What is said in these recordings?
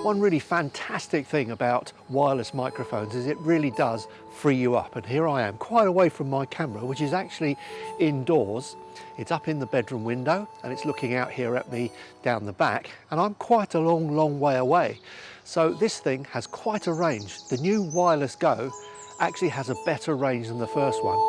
One really fantastic thing about wireless microphones is it really does free you up. And here I am, quite away from my camera, which is actually indoors. It's up in the bedroom window and it's looking out here at me down the back, and I'm quite a long way away. So this thing has quite a range. The new Wireless Go actually has a better range than the first one.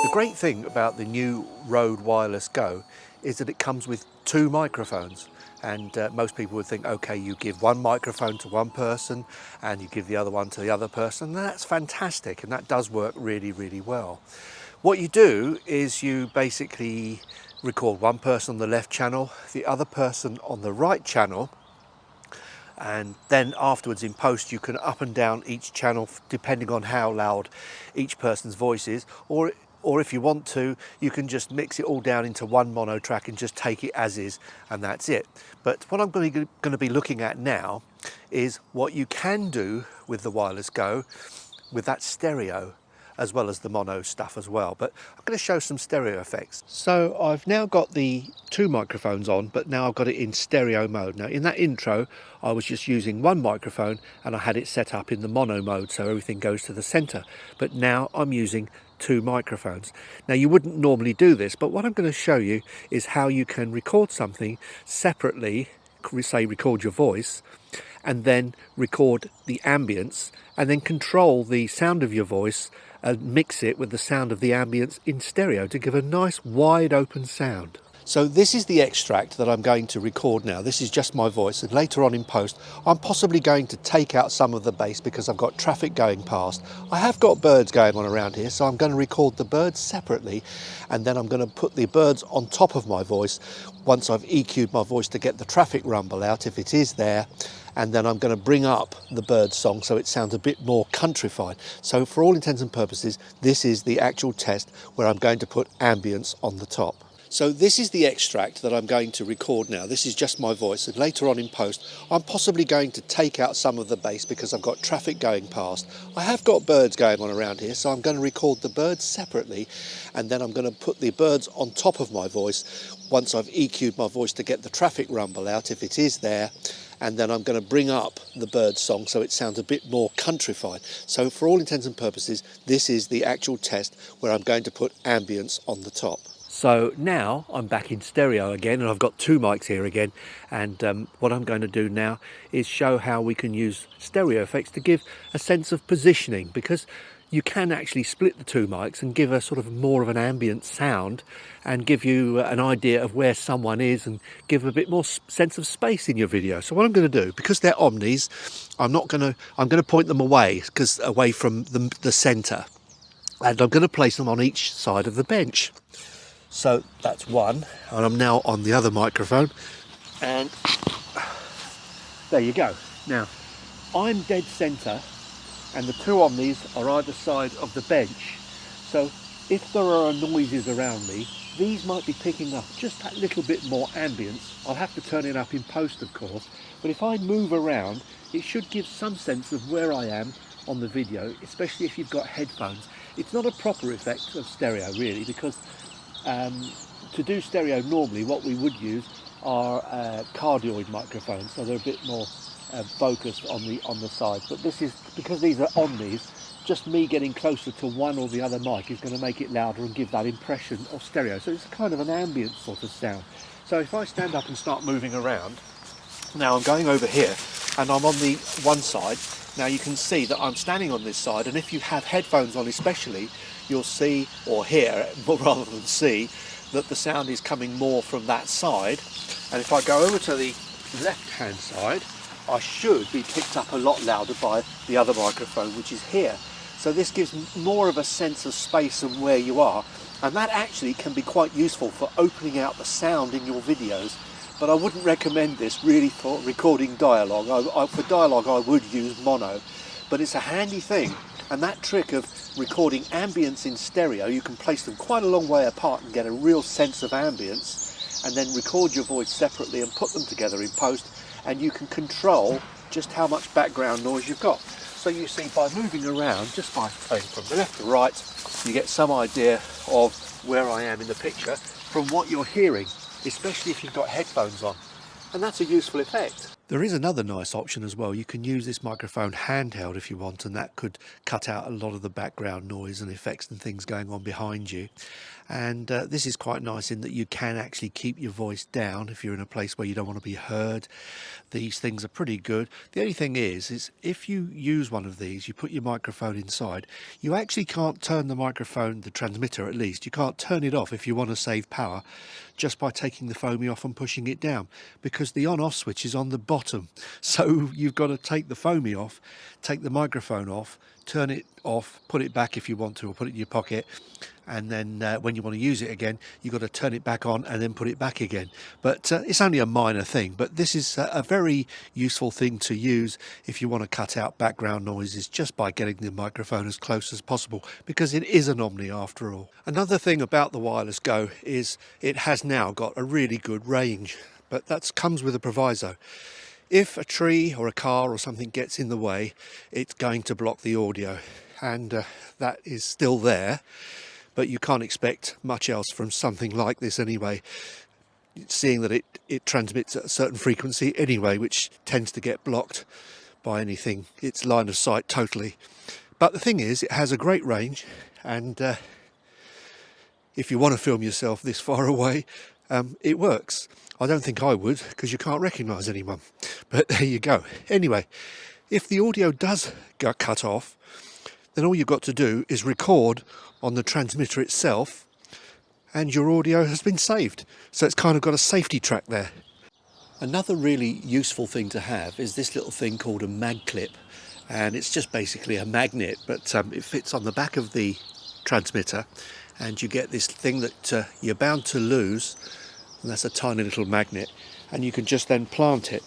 The great thing about the new Rode Wireless Go is that it comes with two microphones, and most people would think, okay, you give one microphone to one person and you give the other one to the other person. That's fantastic, and that does work really well. What you do is you basically record one person on the left channel, the other person on the right channel, and then afterwards in post you can up and down each channel depending on how loud each person's voice is, or if you want to, you can just mix it all down into one mono track and just take it as is, and that's it. But what I'm going to be looking at now is what you can do with the Wireless Go with that stereo, as well as the mono stuff as well. But I'm going to show some stereo effects. So I've now got the two microphones on, but now I've got it in stereo mode. Now in that intro, I was just using one microphone and I had it set up in the mono mode, so everything goes to the center. But now I'm using two microphones. Now you wouldn't normally do this, but what I'm going to show you is how you can record something separately, say record your voice, and then record the ambience, and then control the sound of your voice and mix it with the sound of the ambience in stereo to give a nice wide open sound. So this is the extract that I'm going to record now. This is just my voice, and later on in post I'm possibly going to take out some of the bass because I've got traffic going past. I have got birds going on around here, so I'm going to record the birds separately, and then I'm going to put the birds on top of my voice once I've EQ'd my voice to get the traffic rumble out if it is there. And then I'm going to bring up the bird song so it sounds a bit more countrified. So for all intents and purposes, this is the actual test where I'm going to put ambience on the top. So this is the extract that I'm going to record now. This is just my voice, and later on in post I'm possibly going to take out some of the bass because I've got traffic going past. I have got birds going on around here, so I'm going to record the birds separately, and then I'm going to put the birds on top of my voice once I've EQ'd my voice to get the traffic rumble out if it is there. And then I'm going to bring up the bird song so it sounds a bit more countrified. So for all intents and purposes, this is the actual test where I'm going to put ambience on the top. So now I'm back in stereo again, and I've got two mics here again, and what I'm going to do now is show how we can use stereo effects to give a sense of positioning, because you can actually split the two mics and give a sort of more of an ambient sound and give you an idea of where someone is and give a bit more sense of space in your video. So what I'm going to do, because they're omnis, I'm going to point them away from the center, and I'm going to place them on each side of the bench. So that's one, and I'm now on the other microphone, and there you go. Now I'm dead center, and the two omnis are either side of the bench. So if there are noises around me, these might be picking up just that little bit more ambience. I'll have to turn it up in post, of course, but if I move around, it should give some sense of where I am on the video, especially if you've got headphones. It's not a proper effect of stereo really, because to do stereo normally what we would use are cardioid microphones, so they're a bit more focused on the side. But this is, because these are omnis, just me getting closer to one or the other mic is going to make it louder and give that impression of stereo. So it's kind of an ambient sort of sound. So if I stand up and start moving around, now I'm going over here and I'm on the one side. Now you can see that I'm standing on this side, and if you have headphones on especially, you'll see, or hear, rather than see, that the sound is coming more from that side. And if I go over to the left hand side, I should be picked up a lot louder by the other microphone, which is here. So this gives more of a sense of space and where you are, and that actually can be quite useful for opening out the sound in your videos. But I wouldn't recommend this really for recording dialogue. For dialogue I would use mono, but it's a handy thing. And that trick of recording ambience in stereo, you can place them quite a long way apart and get a real sense of ambience, and then record your voice separately and put them together in post, and you can control just how much background noise you've got. So you see, by moving around, just by going from the left to right, you get some idea of where I am in the picture from what you're hearing, especially if you've got headphones on. And that's a useful effect. There is another nice option as well. You can use this microphone handheld if you want, and that could cut out a lot of the background noise and effects and things going on behind you. And this is quite nice in that you can actually keep your voice down if you're in a place where you don't want to be heard. These things are pretty good. The only thing is if you use one of these, you put your microphone inside, you actually can't turn the microphone, the transmitter at least, you can't turn it off if you want to save power just by taking the foamy off and pushing it down, because the on-off switch is on the bottom. So you've got to take the foamy off, take the microphone off, turn it off, put it back if you want to, or put it in your pocket, and then when you want to use it again, you've got to turn it back on and then put it back again. But it's only a minor thing, but this is a very useful thing to use if you want to cut out background noises just by getting the microphone as close as possible, because it is an Omni after all. Another thing about the Wireless Go is it has now got a really good range, but that comes with a proviso. If a tree or a car or something gets in the way, it's going to block the audio, and that is still there, but you can't expect much else from something like this anyway, seeing that it transmits at a certain frequency anyway, which tends to get blocked by anything. It's line of sight totally. But the thing is, it has a great range, and if you want to film yourself this far away, it works. I don't think I would, because you can't recognise anyone, but there you go. Anyway, if the audio does get cut off, then all you've got to do is record on the transmitter itself, and your audio has been saved. So it's kind of got a safety track there. Another really useful thing to have is this little thing called a MagClip, and it's just basically a magnet, but it fits on the back of the transmitter, and you get this thing that you're bound to lose, and that's a tiny little magnet, and you can just then plant it.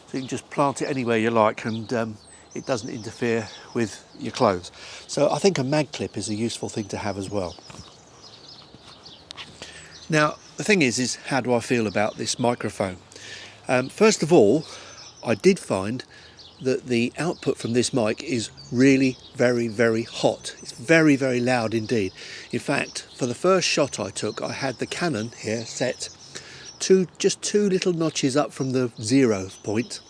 So you can just plant it anywhere you like, and it doesn't interfere with your clothes. So I think a MagClip is a useful thing to have as well. Now the thing is how do I feel about this microphone? First of all, I did find that the output from this mic is really very, very hot. It's very, very loud indeed. In fact, for the first shot I took, I had the Canon here set just two little notches up from the 0 point,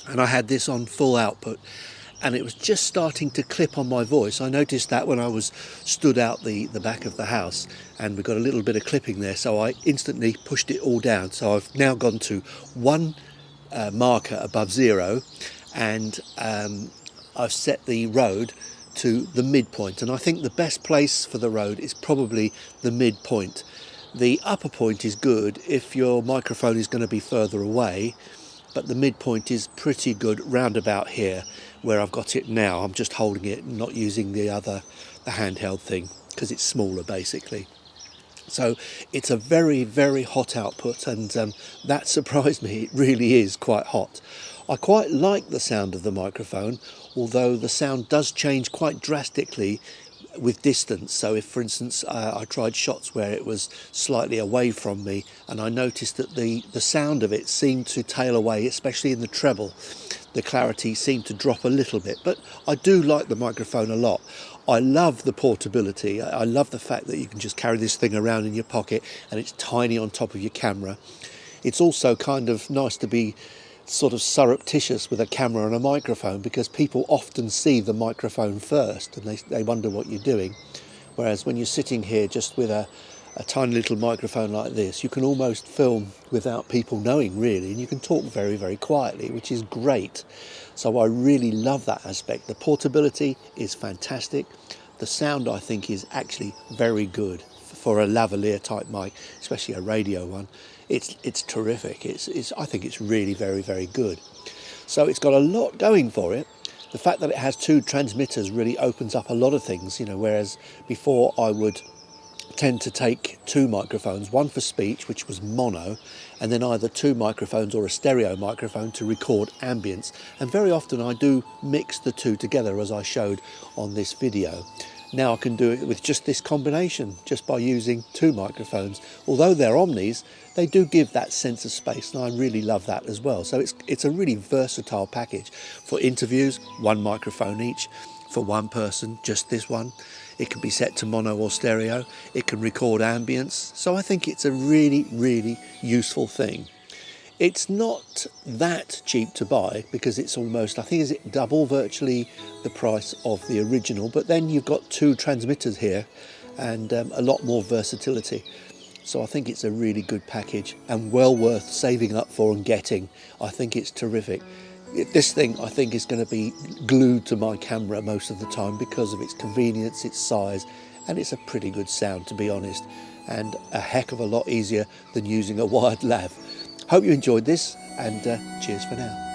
and I had this on full output, and it was just starting to clip on my voice. I noticed that when I was stood out the back of the house, and we got a little bit of clipping there, so I instantly pushed it all down. So I've now gone to one marker above 0, and I've set the Rode to the midpoint, and I think the best place for the Rode is probably the midpoint. The upper point is good if your microphone is going to be further away, but the midpoint is pretty good round about here where I've got it now. I'm just holding it, not using the handheld thing, because it's smaller basically. So it's a very, very hot output, and that surprised me. It really is quite hot. I quite like the sound of the microphone, although the sound does change quite drastically with distance. So if, for instance, I tried shots where it was slightly away from me, and I noticed that the sound of it seemed to tail away, especially in the treble. The clarity seemed to drop a little bit, but I do like the microphone a lot. I love the portability. I love the fact that you can just carry this thing around in your pocket, and it's tiny on top of your camera. It's also kind of nice to be sort of surreptitious with a camera and a microphone, because people often see the microphone first and they wonder what you're doing, whereas when you're sitting here just with a tiny little microphone like this, you can almost film without people knowing really, and you can talk very, very quietly, which is great. So I really love that aspect. The portability is fantastic. The sound, I think, is actually very good for a lavalier type mic, especially a radio one. It's terrific. I think it's really very, very good. So it's got a lot going for it. The fact that it has two transmitters really opens up a lot of things, whereas before I would tend to take two microphones, one for speech, which was mono, and then either two microphones or a stereo microphone to record ambience. And very often I do mix the two together, as I showed on this video. Now I can do it with just this combination, just by using two microphones. Although they're Omnis, they do give that sense of space, and I really love that as well. So it's a really versatile package. For interviews, one microphone each. for one person, just this one. It can be set to mono or stereo. It can record ambience. So I think it's a really, really useful thing. It's not that cheap to buy because it's almost, I think, is it double virtually the price of the original, but then you've got 2 transmitters here and a lot more versatility. So I think it's a really good package and well worth saving up for and getting. I think it's terrific. This thing I think is going to be glued to my camera most of the time because of its convenience, its size, and it's a pretty good sound, to be honest, and a heck of a lot easier than using a wired lav. Hope you enjoyed this, and cheers for now.